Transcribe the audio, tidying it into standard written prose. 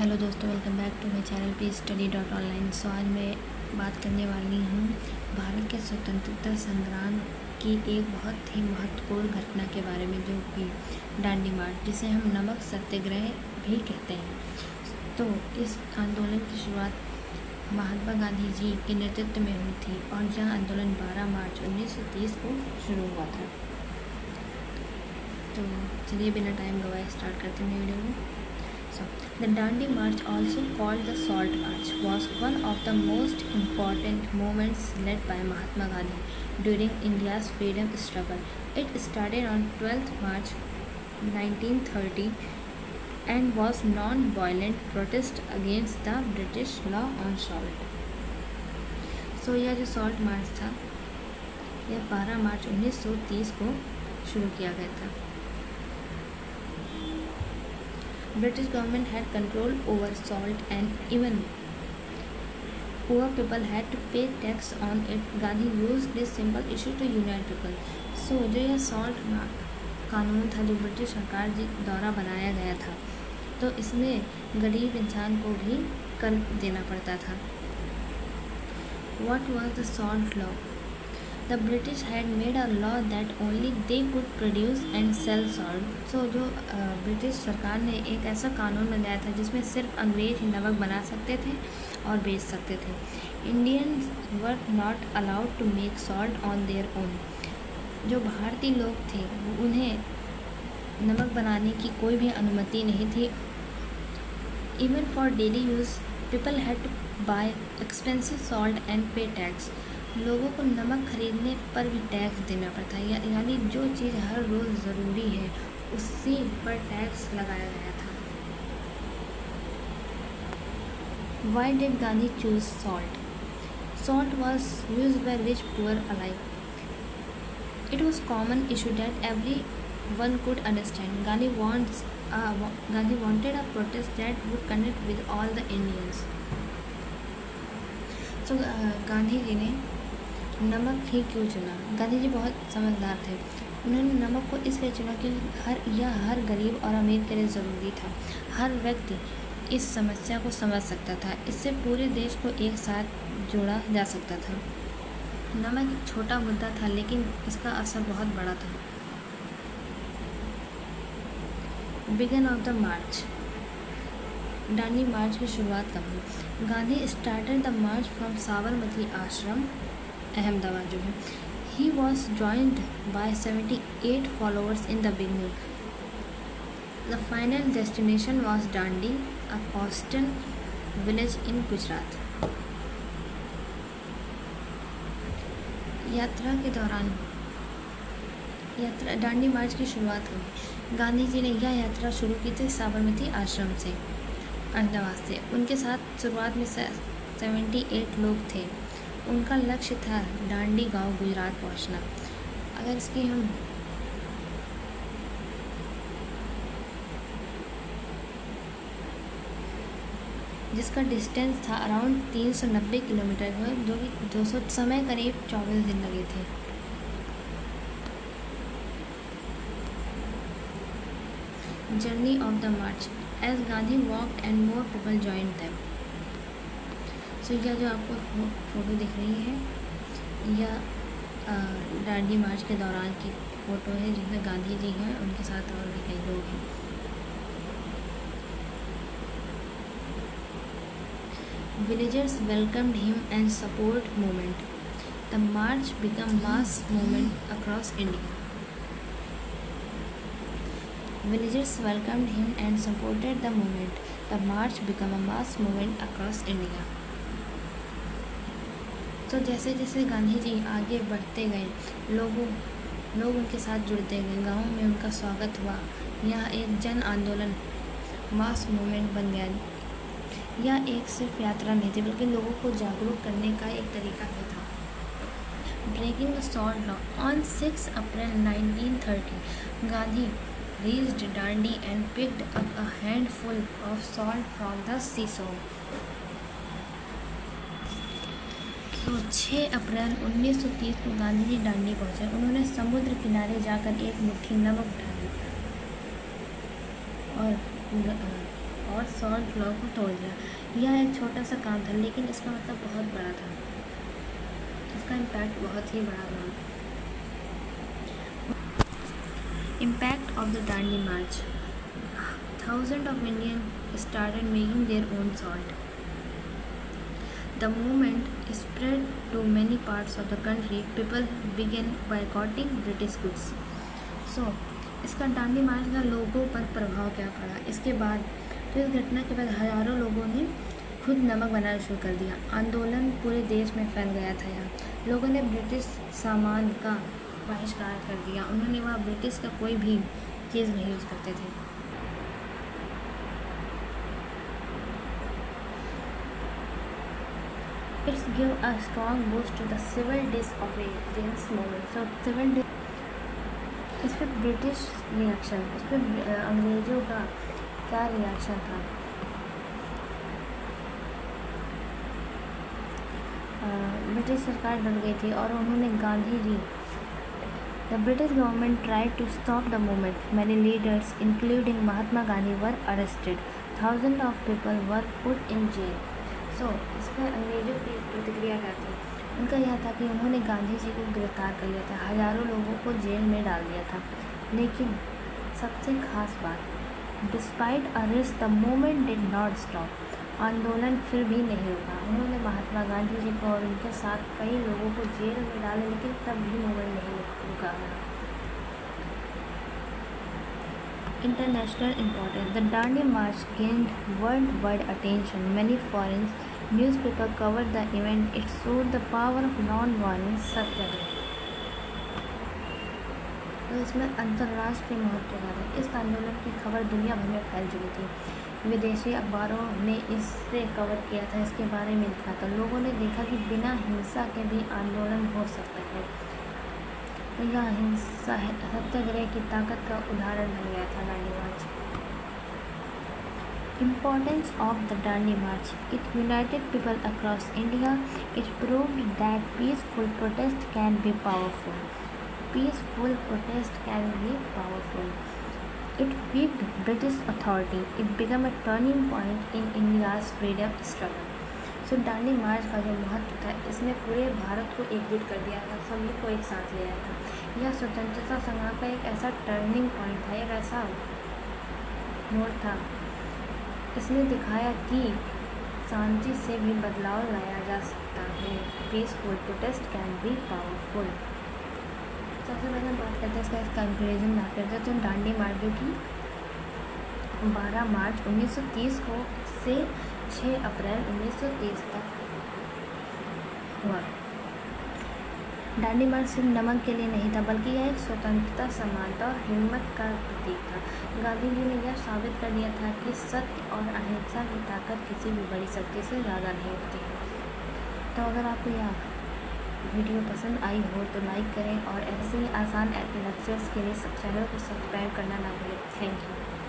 Hello दोस्तों, welcome back to my channel PStudy.online। So आज मैं बात करने वाली हूँ भारत के स्वतंत्रता संग्राम की एक बहुत ही महत्वपूर्ण घटना के बारे में, जो कि दांडी मार्च, जिसे हम नमक सत्याग्रह भी कहते हैं। तो इस आंदोलन की शुरुआत महात्मा गांधी जी के नेतृत्व में हुई थी और यह आंदोलन 12 मार्च 1930 को शुरू हुआ था। तो चलिए बिना टाइम गवाए स्टार्ट करते हैं वीडियो में। The Dandi March, also called the Salt March, was one of the most important movements led by Mahatma Gandhi during India's freedom struggle. It started on 12th March 1930 and was non-violent protest against the British law on salt. So यह जो salt march था, यह 12 मार्च 1930 को शुरू किया गया था। British government had control over salt and even poor people had to pay tax on it. Gandhi used this simple issue to unite people. So जो यह सॉल्ट कानून था, जो ब्रिटिश सरकार द्वारा बनाया गया था, तो इसमें गरीब इंसान को भी कर देना पड़ता था। What was the salt law? The British had made a law that only they could produce and sell salt. So जो ब्रिटिश सरकार ने एक ऐसा कानून बनाया था जिसमें सिर्फ अंग्रेज ही नमक बना सकते थे और बेच सकते थे। Indians were not allowed to make salt on their own. जो भारतीय लोग थे उन्हें नमक बनाने की कोई भी अनुमति नहीं थी। Even for daily use, people had to buy expensive salt and pay tax. लोगों को नमक खरीदने पर भी टैक्स देना पड़ता है, यानी जो चीज़ हर रोज़ ज़रूरी है उसी पर टैक्स लगाया गया था। Why did Gandhi choose salt? Salt was used by rich, poor alike. It was common issue that everyone could understand. Gandhi wanted a protest that would connect with all the Indians. So Gandhi ji ने नमक ही क्यों चुना? गांधी जी बहुत समझदार थे। उन्होंने नमक को इसलिए चुना क्योंकि यह हर गरीब और अमीर के लिए ज़रूरी था। हर व्यक्ति इस समस्या को समझ सकता था। इससे पूरे देश को एक साथ जोड़ा जा सकता था। नमक एक छोटा मुद्दा था, लेकिन इसका असर बहुत बड़ा था। बिगिन ऑफ द मार्च। दांडी मार्च की शुरुआत कब हुई? Gandhi started the March from Sabarmati आश्रम, अहमदाबाद जो है। He was joined bye 78 followers in the beginning. The final destination was Dandi, a coastal village in Gujarat. यात्रा के दौरान दांडी मार्च की शुरुआत हुई। गांधी जी ने यह यात्रा शुरू की थी साबरमती आश्रम से, अहमदाबाद से। उनके साथ शुरुआत में 78 लोग थे। उनका लक्ष्य था दांडी गांव, गुजरात पहुंचना। अगर इसकी हम जिसका डिस्टेंस था अराउंड 390 किलोमीटर, जो कि 200 समय करीब 24 दिन लगे थे। Journey of the march. As Gandhi walked and more people joined them. So यह जो आपको फ़ोटो दिख रही है, यह दांडी मार्च के दौरान की फ़ोटो है, जिसमें गांधी जी हैं, उनके साथ और भी कई लोग हैं। Villagers welcomed him and support movement. The march became mass movement across India. Villagers welcomed him and supported the movement. The march became a mass movement across India. तो जैसे जैसे गांधी जी आगे बढ़ते गए, लोग उनके साथ जुड़ते गए, गाँव में उनका स्वागत हुआ। यह एक जन आंदोलन, मास मूवमेंट बन गया। यह एक सिर्फ यात्रा नहीं थी, बल्कि लोगों को जागरूक करने का एक तरीका भी था। Breaking the salt law. On 6 April 1930, Gandhi reached Dandi and picked up a handful of salt from the seashore. तो 6 अप्रैल 1930 को गांधी जी दांडी पहुंचे। उन्होंने समुद्र किनारे जाकर एक मुट्ठी नमक उठाया और सॉल्ट लॉ को तोड़ दिया। यह एक छोटा सा काम था, लेकिन इसका मतलब बहुत बड़ा था, इसका इम्पैक्ट बहुत ही बड़ा था। Impact of the Dandi March. Thousands of Indians started making their own salt. The movement spread to many parts of the country. People began boycotting British goods. So, इसका दांडी मार्च का लोगों पर प्रभाव क्या पड़ा? इसके बाद तो इस घटना के बाद हज़ारों लोगों ने खुद नमक बनाना शुरू कर दिया। आंदोलन पूरे देश में फैल गया था। यहाँ लोगों ने ब्रिटिश सामान का बहिष्कार कर दिया। उन्होंने वह ब्रिटिश का कोई भी चीज़ नहीं यूज़ करते थे। It's give a strong boost to the civil disobedience movement. So civil इस पर ब्रिटिश रिएक्शन, इस पर अंग्रेज़ों का क्या रिएक्शन था? ब्रिटिश सरकार डर गई थी और उन्होंने Gandhi ji The British government tried to stop the movement. Many leaders, including Mahatma Gandhi, were arrested. Thousands of people were put in jail. So, इस पर अंग्रेज़ों की प्रतिक्रिया क्या थी? उनका यह था कि उन्होंने गांधी जी को गिरफ्तार कर लिया था, हज़ारों लोगों को जेल में डाल दिया था। लेकिन सबसे खास बात, despite arrest the movement did not stop. आंदोलन फिर भी नहीं रुका। उन्होंने महात्मा गांधी जी को और उनके साथ कई लोगों को जेल में डाले, लेकिन तब भी मूवमेंट नहीं रुका। International importance. The Dandi March gained worldwide attention. Many foreign newspapers covered the event. It showed the power of non-violence सत्याग्रह। तो इसमें अंतर्राष्ट्रीय महत्व था। इस आंदोलन की खबर दुनिया भर में फैल चुकी थी। विदेशी अखबारों ने इससे कवर किया था, इसके बारे में लिखा था। लोगों ने देखा कि बिना हिंसा के भी आंदोलन हो सकता है। यह अहिंसा सत्याग्रह की ताकत का उदाहरण बन गया था Dandi march. Importance of the Dandi march. It united people across India. It proved that peaceful protest can be powerful. Peaceful protest can be powerful. It weakened British authority. It become a turning point in India's freedom struggle. So Dandi march का जो महत्व था, इसने पूरे भारत को एकजुट कर दिया था, सभी को एक साथ ले आया था। यह स्वतंत्रता संग्राम का एक ऐसा टर्निंग पॉइंट था, एक ऐसा मोड़ था। इसने दिखाया कि शांति से भी बदलाव लाया जा सकता है। Peaceful protest can be powerful. सबसे पहले बात करते हैं इसका कंक्लूजन बात करते हैं। तो दांडी मार्च जो कि 12 मार्च 1930 को से 6 अप्रैल 1930 तक हुआ। दांडी मार्च सिर्फ नमक के लिए नहीं था, बल्कि यह एक स्वतंत्रता, समानता और हिम्मत का प्रतीक था। गांधी जी ने यह साबित कर दिया था कि सत्य और अहिंसा की ताकत किसी भी बड़ी शक्ति से ज़्यादा नहीं होती है। तो अगर आपको यह वीडियो पसंद आई हो तो लाइक करें और ऐसे ही आसान लेक्चर्स के लिए चैनल को सब्सक्राइब करना ना भूलें। Thank you.